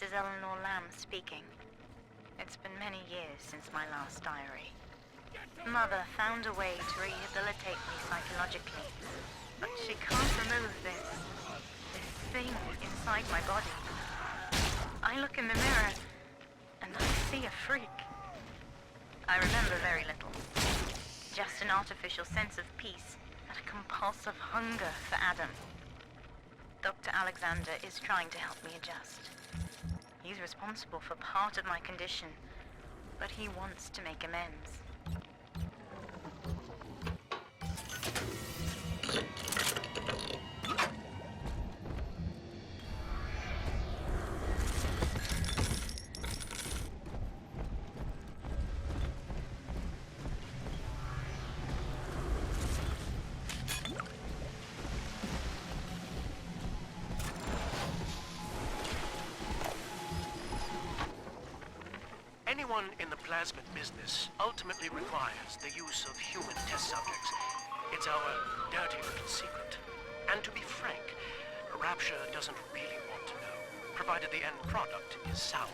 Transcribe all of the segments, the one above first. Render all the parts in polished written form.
is Eleanor Lamb speaking. It's been many years since my last diary. Mother found a way to rehabilitate me psychologically, but she can't remove this thing inside my body. I look in the mirror, and I see a freak. I remember very little. Just an artificial sense of peace and a compulsive hunger for Adam. Dr. Alexander is trying to help me adjust. He's responsible for part of my condition, but he wants to make amends. Anyone in the plasmid business ultimately requires the use of human test subjects. It's our dirty little secret. And to be frank, Rapture doesn't really want to know, provided the end product is sound.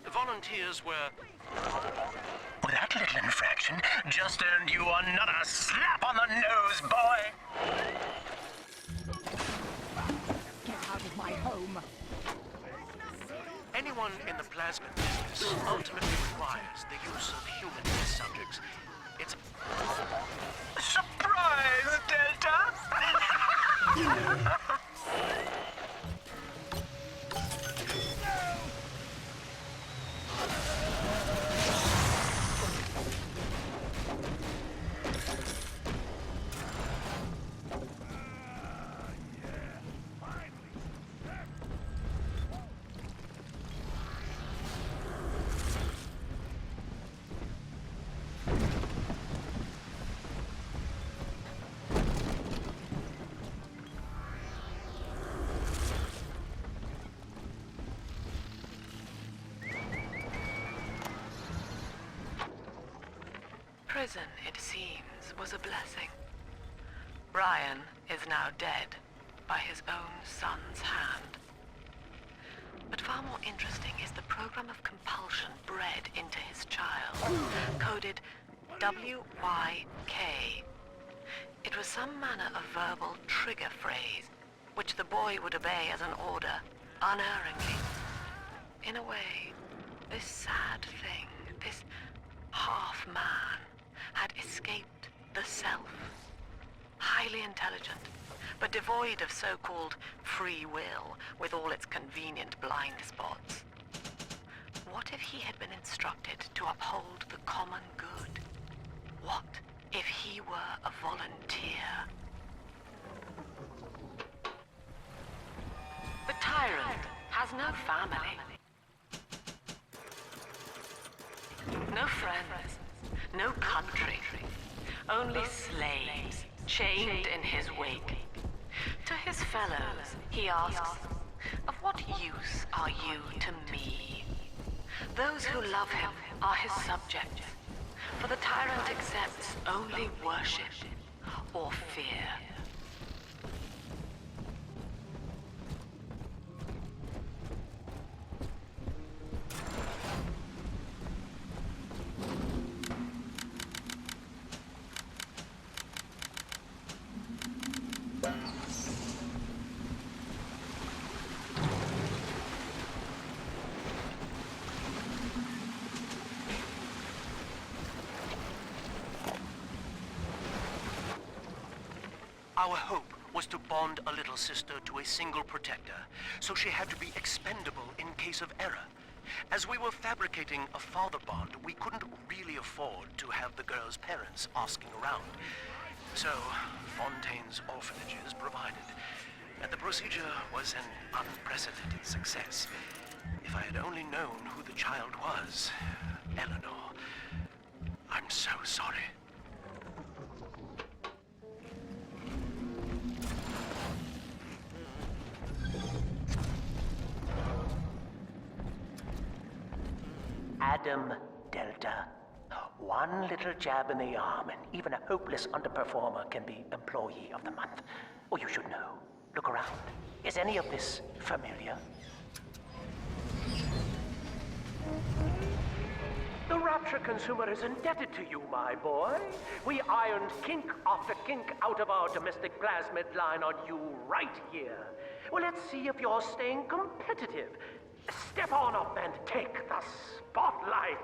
The volunteers were... That little infraction just earned you another slap on the nose, boy! Get out of my home! Anyone in the plasmid business ultimately requires the use of human test subjects. It's... Surprise, Delta! Prison, it seems, was a blessing. Brian is now dead by his own son's hand. But far more interesting is the program of compulsion bred into his child, coded WYK. It was some manner of verbal trigger phrase, which the boy would obey as an order, unerringly. In a way, this sad thing, this half-man, had escaped the self. Highly intelligent, but devoid of so-called free will, with all its convenient blind spots. What if he had been instructed to uphold the common good? What if he were a volunteer? The tyrant has no family. No friends. No country, only slaves, chained in his wake. To his fellows, he asks, "Of what use are you to me?" Those who love him are his subjects, for the tyrant accepts only worship or fear. Our hope was to bond a little sister to a single protector, so she had to be expendable in case of error. As we were fabricating a father bond, we couldn't really afford to have the girl's parents asking around. So, Fontaine's orphanages provided, and the procedure was an unprecedented success. If I had only known who the child was, Eleanor, I'm so sorry. Adam Delta. One little jab in the arm, and even a hopeless underperformer can be Employee of the Month. Or you should know. Look around. Is any of this familiar? The Rapture consumer is indebted to you, my boy. We ironed kink after kink out of our domestic plasmid line on you right here. Well, let's see if you're staying competitive. Step on up and take the spotlight.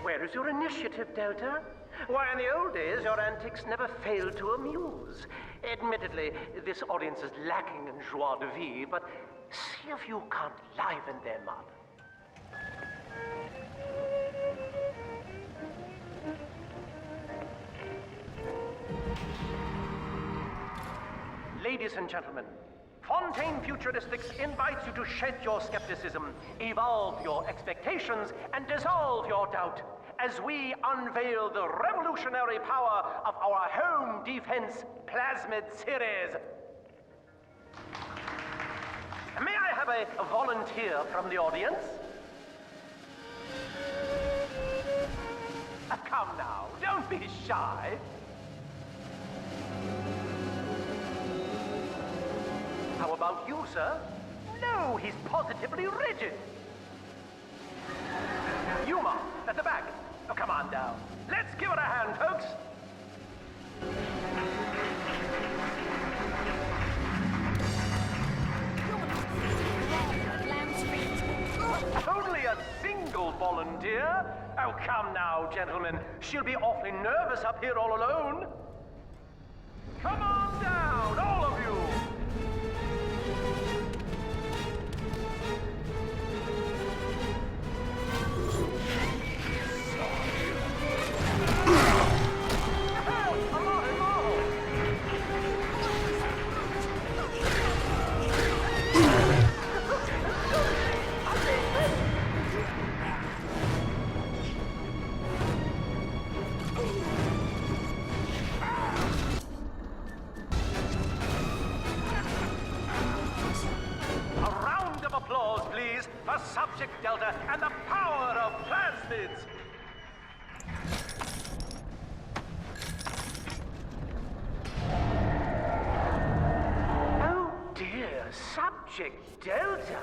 Where is your initiative, Delta? Why, in the old days, your antics never failed to amuse. Admittedly, this audience is lacking in joie de vivre, but see if you can't liven them up. Ladies and gentlemen, Fontaine Futuristics invites you to shed your skepticism, evolve your expectations, and dissolve your doubt as we unveil the revolutionary power of our home defense plasmid series. May I have a volunteer from the audience? Come now, don't be shy. How about you, sir? No, he's positively rigid. Yuma, at the back. Oh, come on down. Let's give it a hand, folks. Only a single volunteer? Oh, come now, gentlemen. She'll be awfully nervous up here all alone. Come on down, all of you. For Subject Delta and the power of Plasmids! Oh dear, Subject Delta!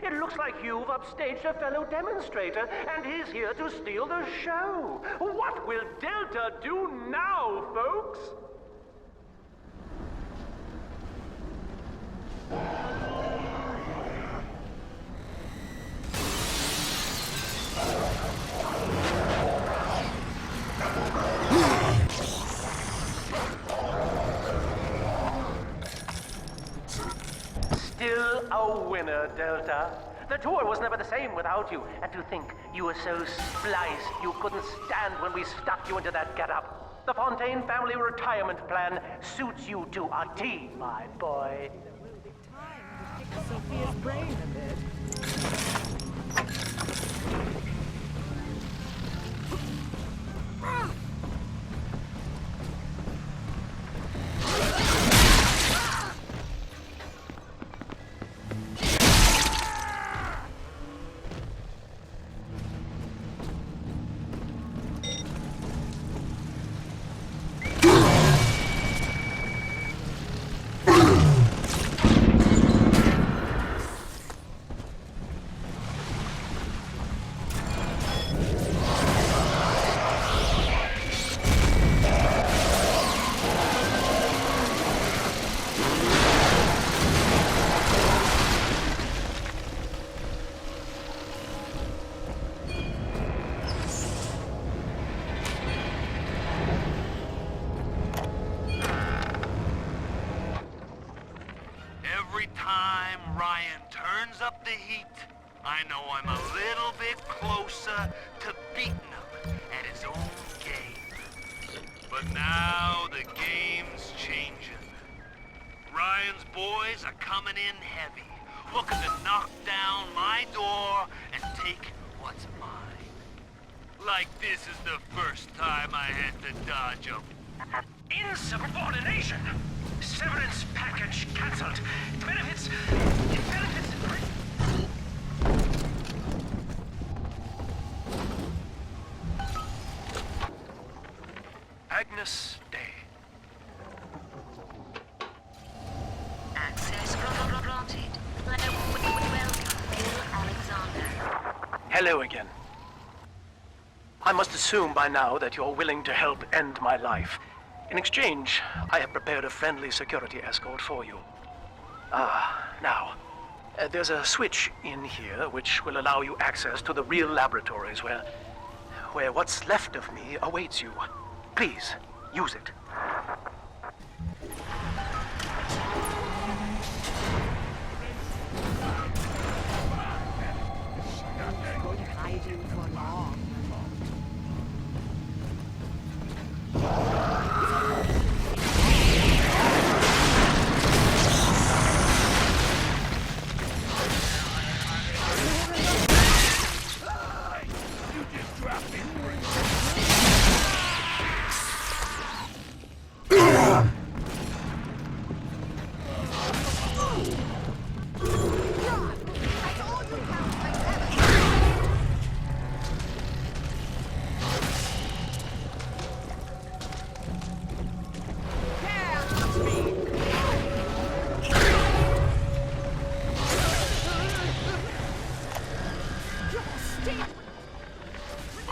It looks like you've upstaged a fellow demonstrator, and he's here to steal the show! What will Delta do now, folks? Still a winner, Delta. The tour was never the same without you. And to think you were so spliced you couldn't stand when we stuffed you into that getup. The Fontaine family retirement plan suits you to a T, my boy. Sophia's brain a bit. Every time Ryan turns up the heat, I know I'm a little bit closer to beating him at his own game. But now the game's changing. Ryan's boys are coming in heavy, looking to knock down my door and take what's mine. Like this is the first time I had to dodge them. Insubordination! Severance package cancelled. Benefits... luminous day. Access granted. Welcome, Gil Alexander. Hello again. I must assume by now that you're willing to help end my life. In exchange, I have prepared a friendly security escort for you. Now, there's a switch in here which will allow you access to the real laboratories where what's left of me awaits you. Please, use it. Won't hide you for long.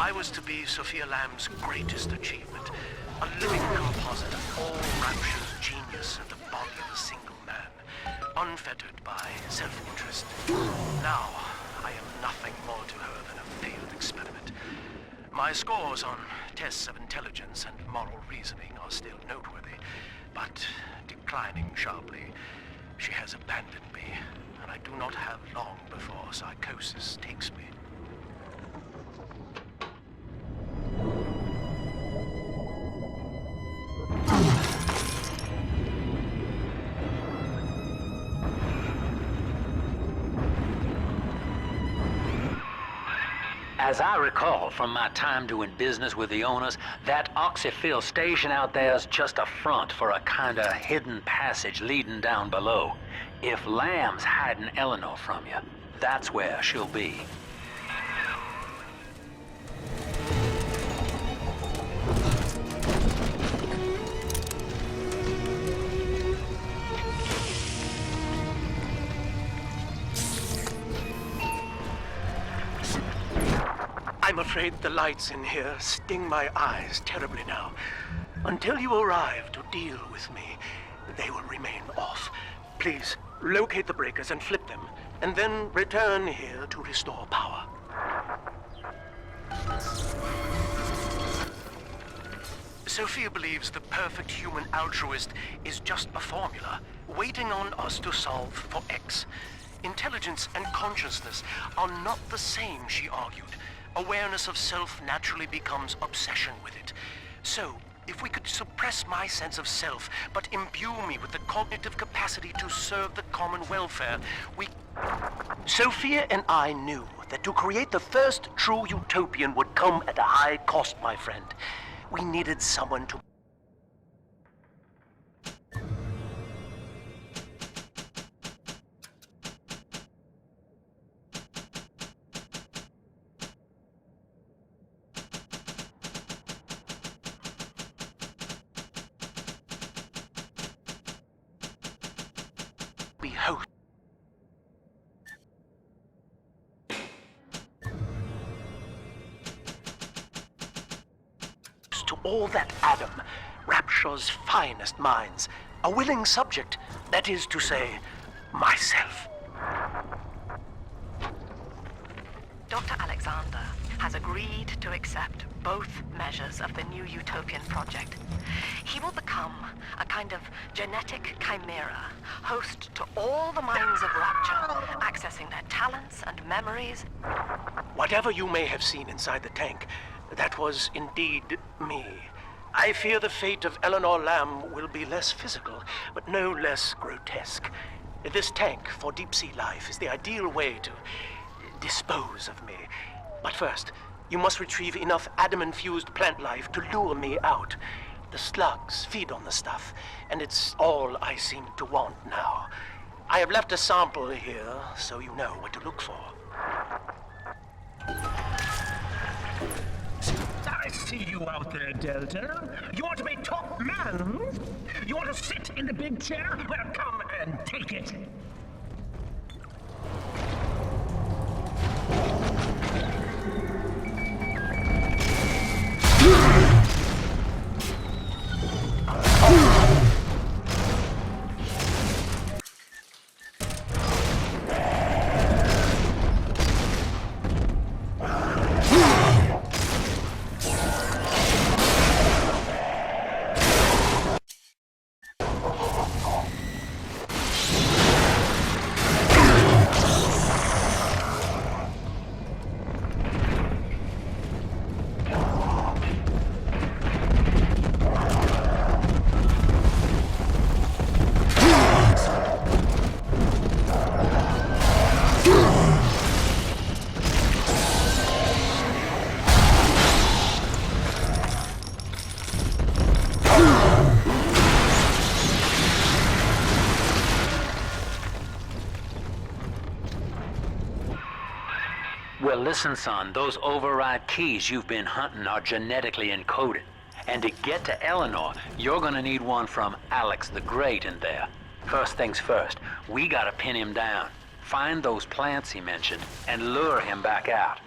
I was to be Sophia Lamb's greatest achievement, a living composite of all Rapture's genius and the body of a single man, unfettered by self-interest. Now, I am nothing more to her than a failed experiment. My scores on tests of intelligence and moral reasoning are still noteworthy, but declining sharply. She has abandoned me, and I do not have long before psychosis takes me. As I recall from my time doing business with the owners, that oxyfill station out there's just a front for a kinda hidden passage leading down below. If Lamb's hiding Eleanor from you, that's where she'll be. I'm afraid the lights in here sting my eyes terribly now. Until you arrive to deal with me, they will remain off. Please, locate the breakers and flip them, and then return here to restore power. Sophia believes the perfect human altruist is just a formula, waiting on us to solve for X. Intelligence and consciousness are not the same, she argued. Awareness of self naturally becomes obsession with it. So, if we could suppress my sense of self, but imbue me with the cognitive capacity to serve the common welfare, Sophia and I knew that to create the first true utopian would come at a high cost, my friend. We needed someone to... be host to all that Adam, Rapture's finest minds, a willing subject, that is to say, myself. Dr. Alexander has agreed to accept both measures of the new utopian project. He will become a kind of genetic chimera, host to all the minds of Rapture, accessing their talents and memories. Whatever you may have seen inside the tank, that was indeed me. I fear the fate of Eleanor Lamb will be less physical, but no less grotesque. This tank for deep-sea life is the ideal way to dispose of me. But first, you must retrieve enough Adam-infused plant life to lure me out. The slugs feed on the stuff, and it's all I seem to want now. I have left a sample here, so you know what to look for. Sorry. see you out there, Delta. You want to be top man? You want to sit in the big chair? Well, come and take it. Well, listen, son, those override keys you've been hunting are genetically encoded. And to get to Eleanor, you're gonna need one from Alex the Great in there. First things first, we gotta pin him down. Find those plants he mentioned and lure him back out.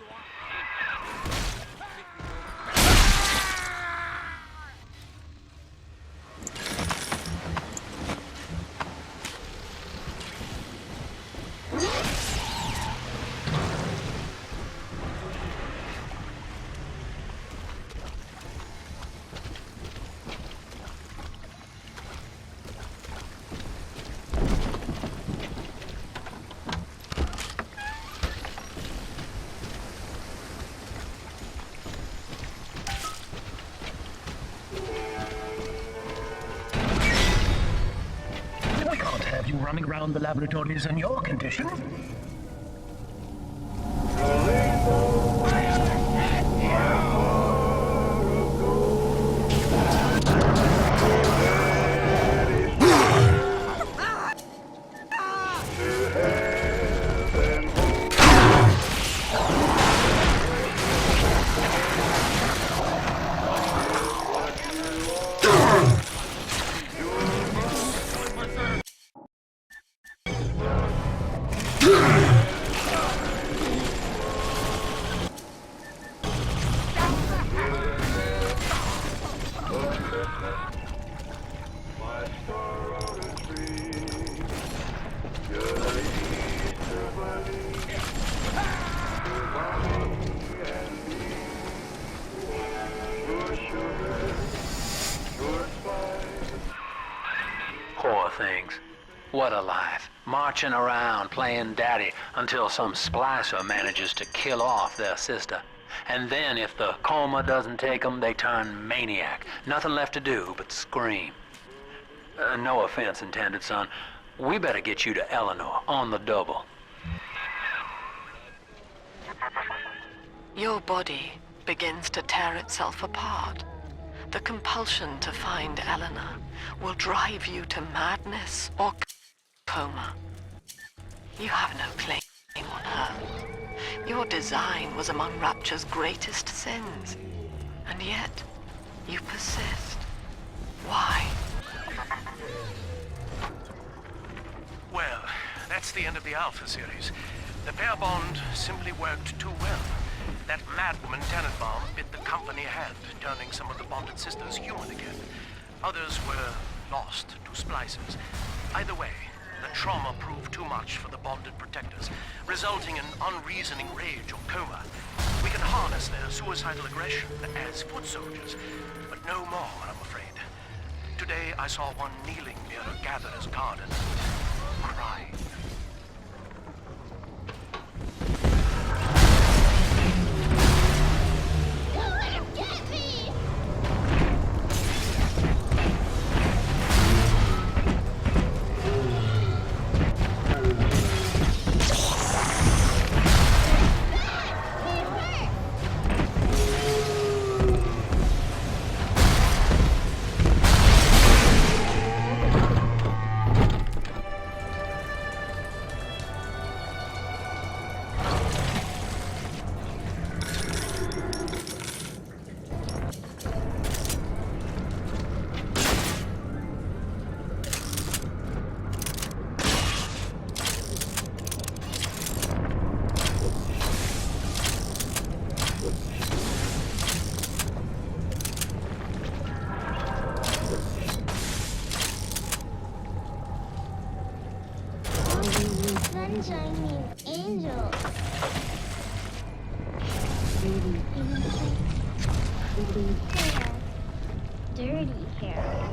We can't have you running around the laboratories in your condition. Poor things. What a life. Marching around playing daddy until some splicer manages to kill off their sister. And then if the coma doesn't take them, they turn maniac. Nothing left to do but scream. No offense intended, son. We better get you to Eleanor on the double. Your body begins to tear itself apart. The compulsion to find Eleanor will drive you to madness or coma. You have no claim on her. Your design was among Rapture's greatest sins. And yet, you persist. Why? Well, that's the end of the Alpha series. The pair bond simply worked too well. That madwoman Tannenbaum bit the company hand, turning some of the bonded sisters human again. Others were lost to splicers. Either way, the trauma proved too much for the bonded protectors, resulting in unreasoning rage or coma. We can harness their suicidal aggression as foot soldiers, but no more, I'm afraid. Today I saw one kneeling near a gatherer's garden, crying. Sunshine means angel. Dirty hair.